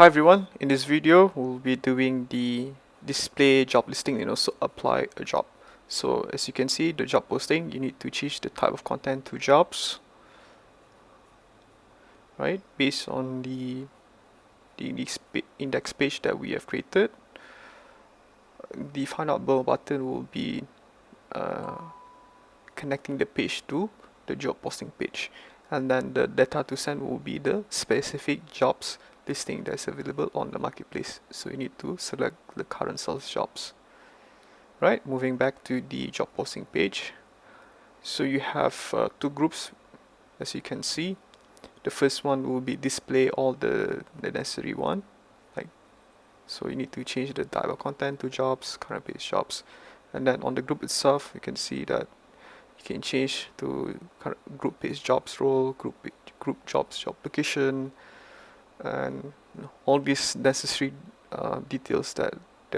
Hi everyone, in this video we'll be doing the display job listing and also apply a job. So as you can see, the job posting, you need to change the type of content to jobs, right? Based on the index page that we have created. The find out more button will be uh, connecting the page to the job posting page. And then the data to send will be the specific jobs listing that's available on the marketplace. So you need to select the current sales jobs. Right, moving back to the job posting page. So you have two groups, as you can see. The first one will be display all the necessary one. Like, so you need to change the type of content to jobs, current page jobs. And then on the group itself, you can see that you can change to group page jobs role, group jobs job location, and all these necessary details that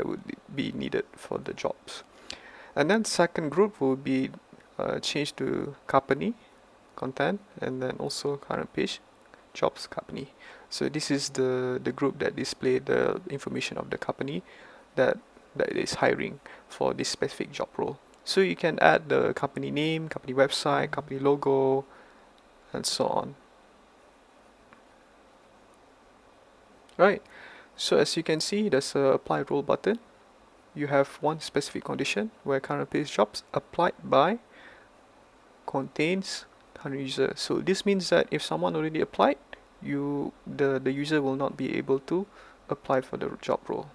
would be needed for the jobs. And then second group will be changed to company content, and then also current page jobs company. So this is the group that display the information of the company that is hiring for this specific job role. So you can add the company name, company website, company logo, and so on. Right. So as you can see, there's a apply role button. You have one specific condition where current page jobs applied by contains current user. So this means that if someone already applied, the user will not be able to apply for the job role.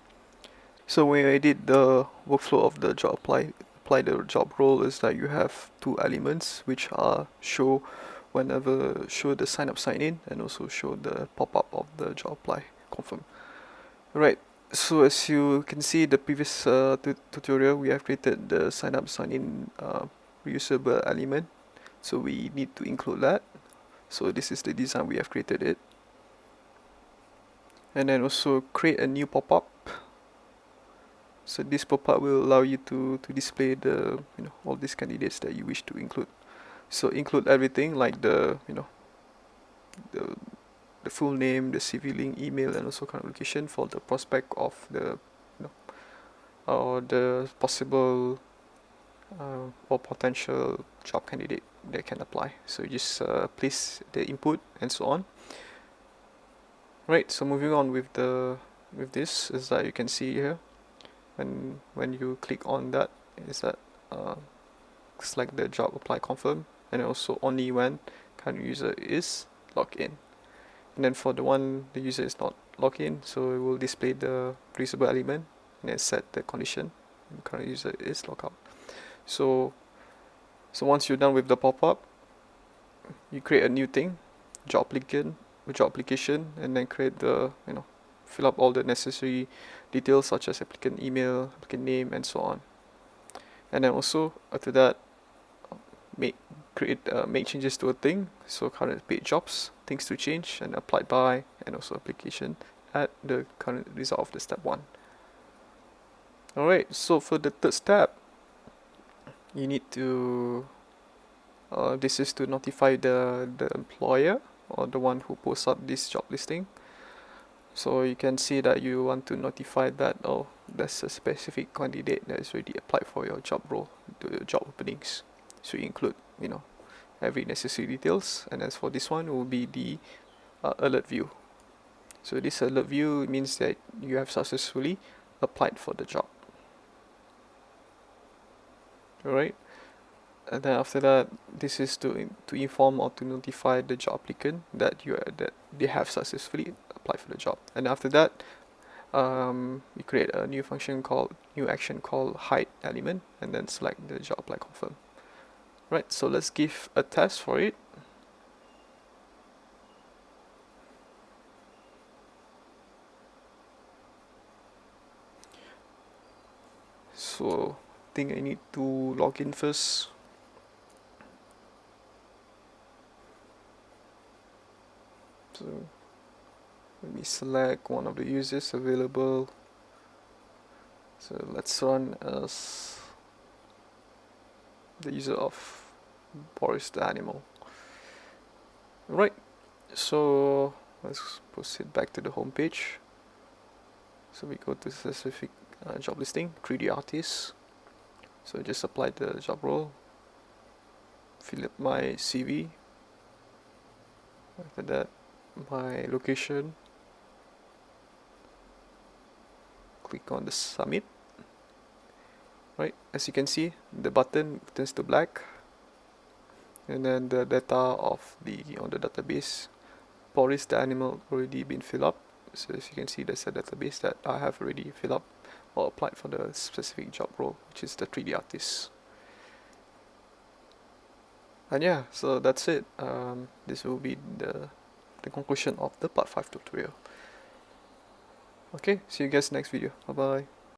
So when I did the workflow of the job apply the job role is that you have two elements which are show the sign up sign in and also show the pop up of the job apply confirm. Right. So as you can see the previous tutorial, we have created the sign up sign in reusable element. So we need to include that. So this is the design we have created it. And then also create a new pop-up. So this pop-up will allow you to display the all these candidates that you wish to include. So include everything like the the the full name, the CV link, email, and also current location for the prospect of the or the possible or potential job candidate that can apply. So you just place the input and so on. Right. So moving on with this is that you can see here when you click on that is that uh, select the job apply confirm, and also only when current user is logged in. And then for the one the user is not logged in, so it will display the reusable element and then set the condition current user is logged out. So once you're done with the pop-up, you create a new thing, job application, and then create the fill up all the necessary details such as applicant email, applicant name, and so on. And then also after that, make changes to a thing. So current page jobs, things to change, and applied by, and also application at the current result of the step 1. Alright, so for the third step, you need to this is to notify the employer or the one who posts up this job listing. So you can see that you want to notify that there's a specific candidate that is already applied for your job role, the job openings. So you include every necessary details, and as for this one, it will be the alert view. So this alert view means that you have successfully applied for the job. Alright, and then after that, this is to inform or to notify the job applicant that that they have successfully applied for the job. And after that, we create a new action called hide element, and then select the job apply confirm. Right, so let's give a test for it. So I think I need to log in first. So let me select one of the users available. So let's run as the user of Boris the animal. Right, so let's proceed back to the home page. So we go to specific job listing, 3D artist. So just apply the job role, fill up my CV, after that my location, click on the submit. Right, as you can see, the button turns to black, and then the data of the on the database, Boris the animal already been filled up. So as you can see, there's a database that I have already filled up or applied for the specific job role, which is the 3D artist. And yeah, so that's it. This will be the conclusion of the part 5 tutorial. Okay, see you guys next video. Bye bye.